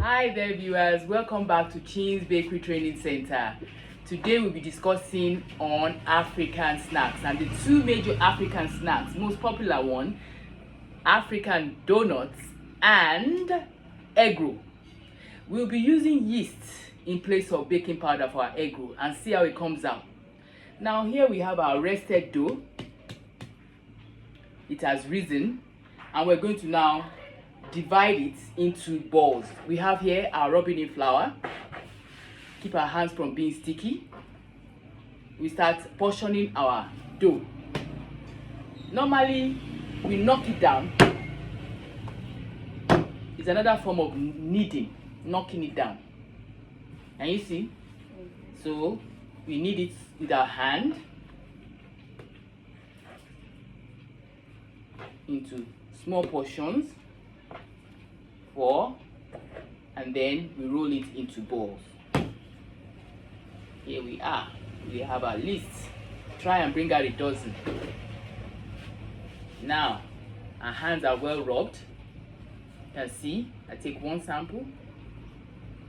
Hi there viewers, welcome back to Chin's Bakery Training Center. Today we'll be discussing on African snacks and the two major African snacks, most popular one, African donuts and egg roll. We'll be using yeast in place of baking powder for our egg roll and see how it comes out. Now here we have our rested dough. It has risen and we're going to now divide it into balls. We have here our rubbing in flour. Keep our hands from being sticky. We start portioning our dough. Normally we knock it down. It's another form of kneading, knocking it down. And you see, so we knead it with our hand into small portions, and then we roll it into balls. Here we are. We have our list. Try and bring out a dozen. Now, our hands are well rubbed. You can see, I take one sample,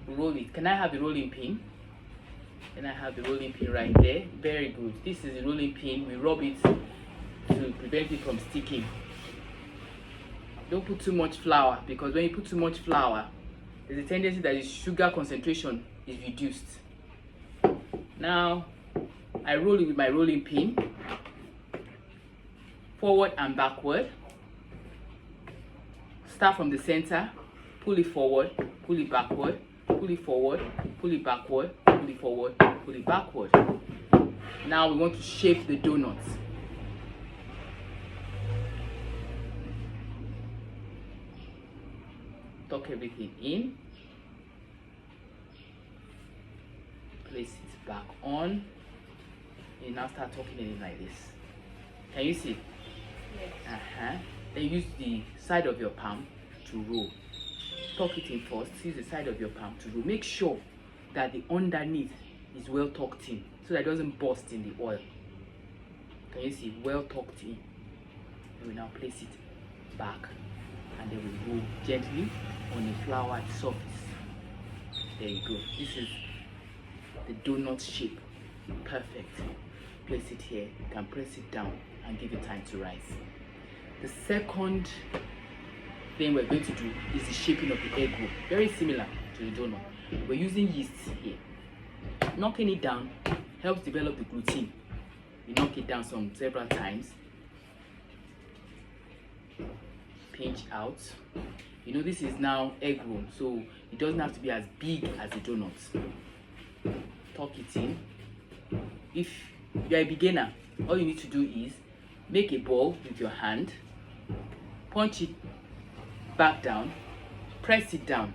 roll it. Can I have the rolling pin? Can I have the rolling pin right there? Very good. This is the rolling pin. We rub it to prevent it from sticking. Don't put too much flour, because when you put too much flour, there's a tendency that the sugar concentration is reduced. Now, I roll it with my rolling pin, forward and backward. Start from the center, pull it forward, pull it backward, pull it forward, pull it backward, pull it forward, pull it backward. Now we want to shape the donuts. Tuck everything in, place it back on. You now start tucking it in like this. Can you see? Yes. Then use the side of your palm to roll. Tuck it in first. Use the side of your palm to roll. Make sure that the underneath is well tucked in so that it doesn't burst in the oil. Can you see? Well tucked in. We will now place it back and then we roll gently on a floured surface. There you go. This is the donut shape. Perfect. Place it here. You can press it down and give it time to rise. The second thing we're going to do is the shaping of the egg roll. Very similar to the donut. We're using yeast here. Knocking it down helps develop the gluten. You knock it down several times. Pinch out. You know, this is now egg roll, so it doesn't have to be as big as the donuts. Tuck it in. If you're a beginner, all you need to do is make a ball with your hand, punch it back down, press it down.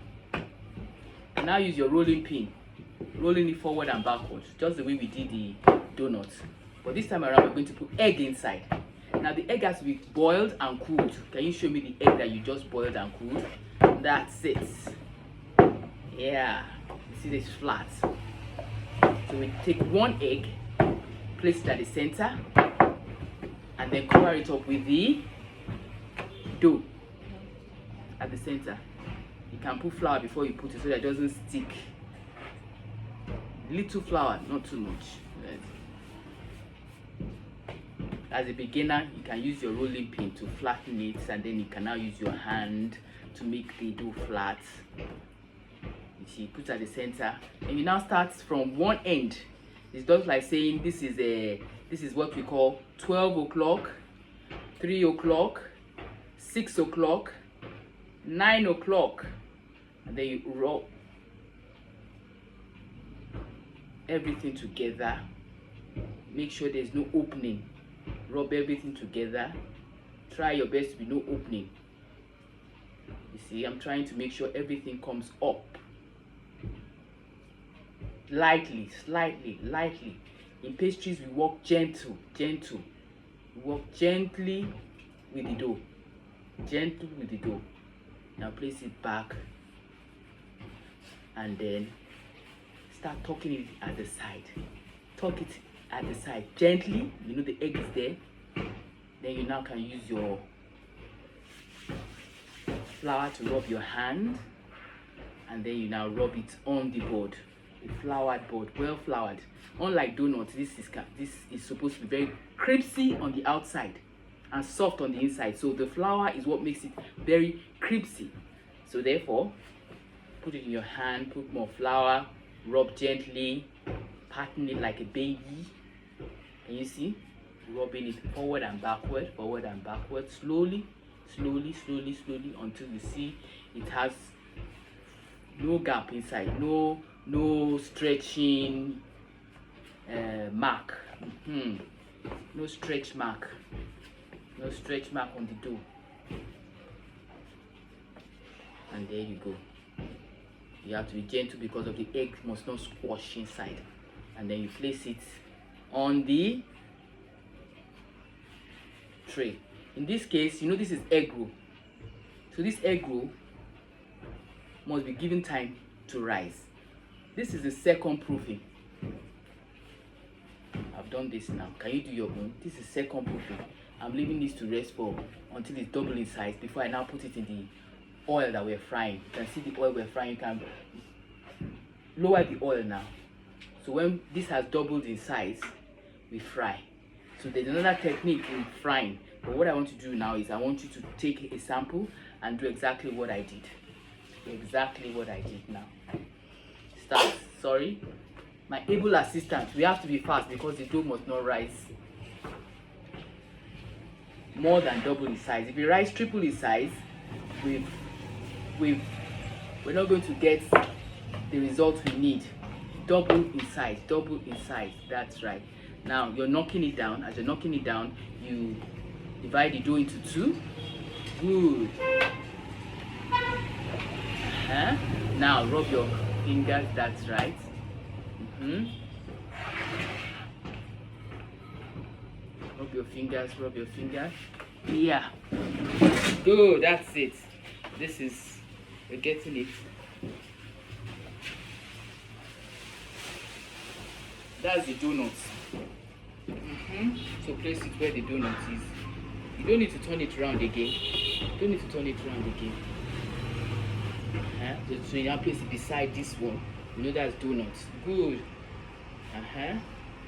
And now use your rolling pin, rolling it forward and backwards, just the way we did the donuts. But this time around, we're going to put egg inside. Now the egg has to be boiled and cooled. Can you show me the egg that you just boiled and cooled? That's it. Yeah, you see this flat. So we take one egg, place it at the center, and then cover it up with the dough at the center. You can put flour before you put it so that it doesn't stick. Little flour, not too much. As a beginner, you can use your rolling pin to flatten it, and then you can now use your hand to make the dough flat. You see, put it at the center, and you now start from one end. It's just like saying this is what we call 12 o'clock, 3 o'clock, 6 o'clock, 9 o'clock, and then you roll everything together. Make sure there's no opening. Rub everything together. Try your best to be no opening. You see, I'm trying to make sure everything comes up. Lightly, slightly, lightly. In pastries, we work gentle. We work gently with the dough. Gentle with the dough. Now place it back. And then start tucking it at the side. Tuck it at the side gently. You know the egg is there. Then you now can use your flour to rub your hand and then you now rub it on the board, a floured board, well floured. Unlike donuts, this is supposed to be very crispy on the outside and soft on the inside. So the flour is what makes it very crispy. So therefore, put it in your hand, put more flour, rub gently, pattern it like a baby. Can you see? Rubbing it forward and backward, slowly, until you see it has no gap inside, no stretching mark, no stretch mark on the dough. And there you go. You have to be gentle because of the egg must not squash inside. And then you place it on the tray. In this case, you know this is egg roll. So this egg roll must be given time to rise. This is the second proofing. I've done this now. Can you do your own? This is second proofing. I'm leaving this to rest for until it's double in size before I now put it in the oil that we're frying. You can see the oil we're frying. You can lower the oil now. So when this has doubled in size, we fry. So there's another technique in frying. But what I want to do now is I want you to take a sample and do exactly what I did. Now. Start. Sorry. My able assistant. We have to be fast because the dough must not rise more than double in size. If it rise triple in size, we're not going to get the result we need. Double in size. That's right. Now you're knocking it down. As you're knocking it down, you divide the dough into two. Good. Now rub your fingers. That's right. Rub your fingers. Yeah. Good. That's it. We're getting it. That's the donuts. So place it where the donut is. You don't need to turn it around again. So you now place it beside this one. You know that's donuts. Good.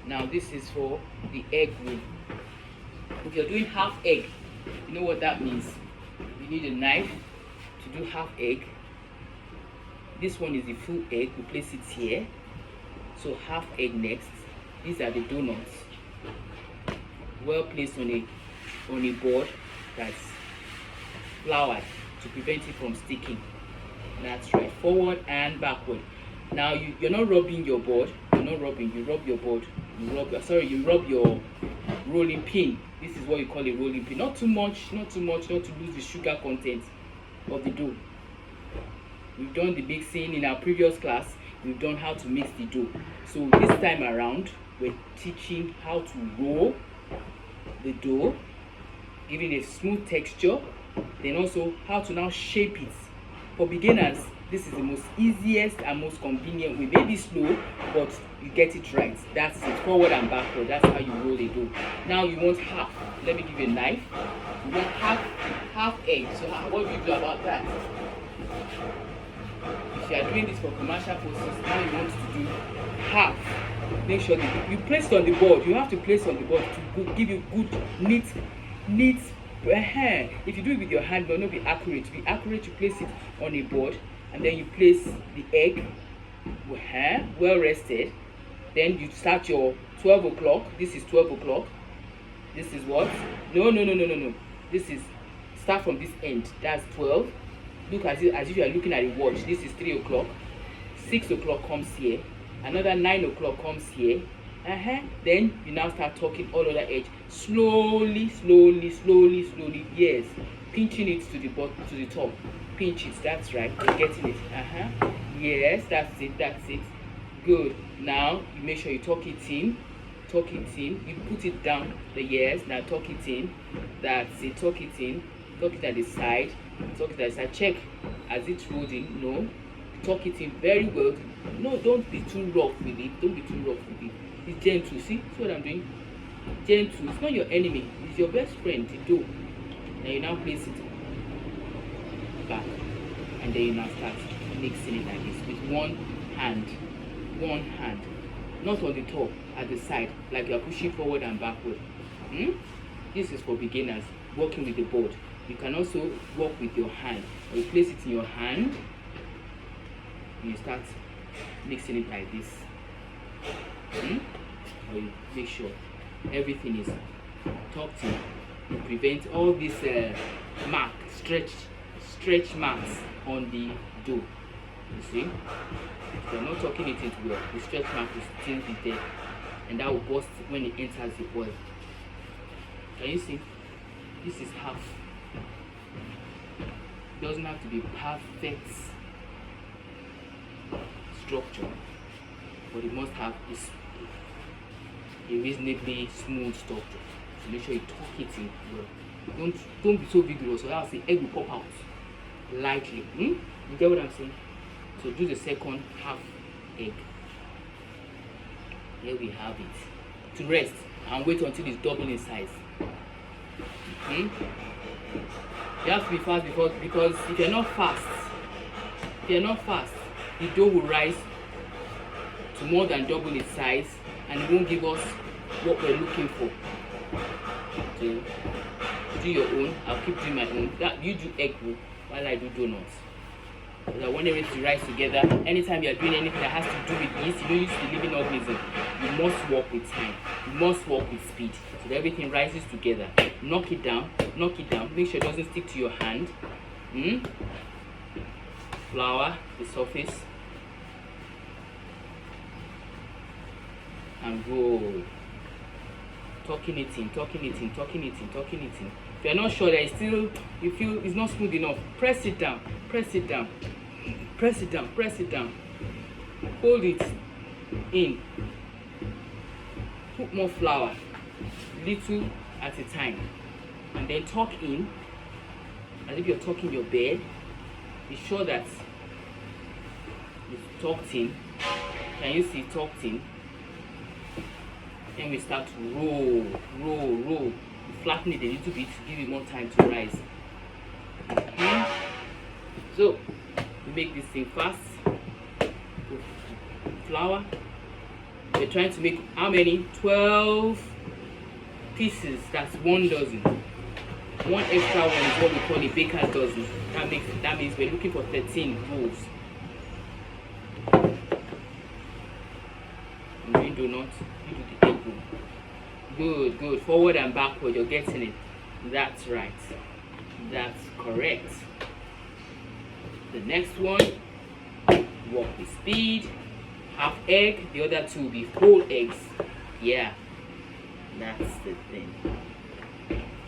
Now this is for the egg roll. If you're doing half egg, you know what that means. You need a knife to do half egg. This one is the full egg. We place it here. So half egg next. These are the donuts. Well placed on a board that's floured to prevent it from sticking. That's right. Forward and backward. Now you're not rubbing your board. You rub your board. You rub your rolling pin. This is what you call a rolling pin. Not too much, not to lose the sugar content of the dough. We've done the mixing in our previous class. We've done how to mix the dough. So this time around, we're teaching how to roll the dough, giving a smooth texture, then also how to now shape it. For beginners, this is the most easiest and most convenient way. Maybe slow, but you get it right. That's it. Forward and backward. That's how you roll the dough. Now you want half. Let me give you a knife. You want half egg. So what do you do about that? If you are doing this for commercial purposes, now you want to do half. Make sure that you place it on the board. You have to place it on the board to give you good, neat. If you do it with your hand, it will not be accurate. To be accurate, you place it on a board, and then you place the egg well rested. Then you start your 12 o'clock. This is 12 o'clock. This is what? No. This is start from this end. That's 12. Look as if you are looking at a watch. This is 3 o'clock. 6 o'clock comes here. Another 9 o'clock comes here. Then you now start talking all other edge. Slowly. Yes. Pinching it to the bottom, to the top. Pinch it. That's right. You're getting it. Yes, that's it. Good. Now you make sure you tuck it in. You put it down. Yes. Now tuck it in. That's it. Tuck it in. Tuck it at the side. Check as it's rolling. No. Tuck it in very well. No, don't be too rough with it. It's gentle. See what I'm doing? Gentle. It's not your enemy. It's your best friend. The dough. Now you now place it back, and then you now start. mixing it like this with one hand, not on the top, at the side, like you're pushing forward and backward. This is for beginners working with the board. You can also work with your hand, or you place it in your hand and you start mixing it like this. Or you make sure everything is tucked in. You prevent all these stretch marks on the dough. You see, if you're not tucking it into well, the stretch mark will still be there, and that will burst when it enters the oil. Can you see? This is half. It doesn't have to be perfect structure, but it must have a reasonably smooth structure. So make sure you tuck it in well. Don't be so vigorous, or else the egg will pop out lightly. You get what I'm saying? So do the second half egg. Here we have it. To rest and wait until it's double in size. You have to be fast because if you're not fast, the dough will rise to more than double its size, and it won't give us what we're looking for. So do your own. I'll keep doing my own. That you do egg roll while I do donuts. So that when everything rise together, anytime you're doing anything that has to do with yeast, you don't use the living organism. You must work with time. You must work with speed. So that everything rises together. Knock it down. Make sure it doesn't stick to your hand. Flour the surface. And roll. Tucking it in. If you're not sure that it's still, you feel it's not smooth enough, press it down. Hold it in. Put more flour, little at a time, and then tuck in as if you're tucking your bed. Be sure that it's tucked in. Can you see tucked in? Then we start to roll. Flatten it a little bit to give it more time to rise. So we make this thing fast. Flour. We're trying to make how many? 12 pieces. That's 1 dozen. One extra one is what we call a baker's dozen. That means we're looking for 13 rolls. I'm doing donuts. You do the egg roll. Good. Forward and backward. You're getting it. That's right. That's correct. The next one, work with speed. Half egg. The other two will be whole eggs. Yeah. That's the thing. A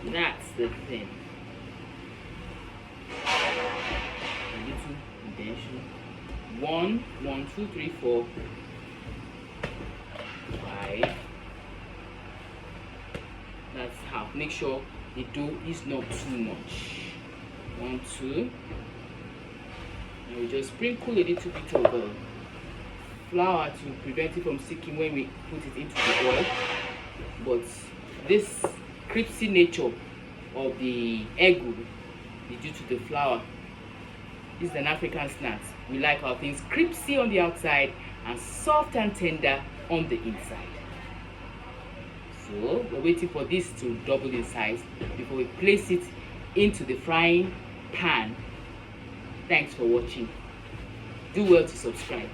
little indentation. 1, 2, 3, 4, 5. That's half. Make sure the dough is not too much. 1, 2. And we just sprinkle a little bit of flour to prevent it from sticking when we put it into the oil. But this crispy nature of the egg will be due to the flour. This is an African snack. We like our things crispy on the outside and soft and tender on the inside. So we're waiting for this to double in size before we place it into the frying pan. Thanks for watching. Do well to subscribe.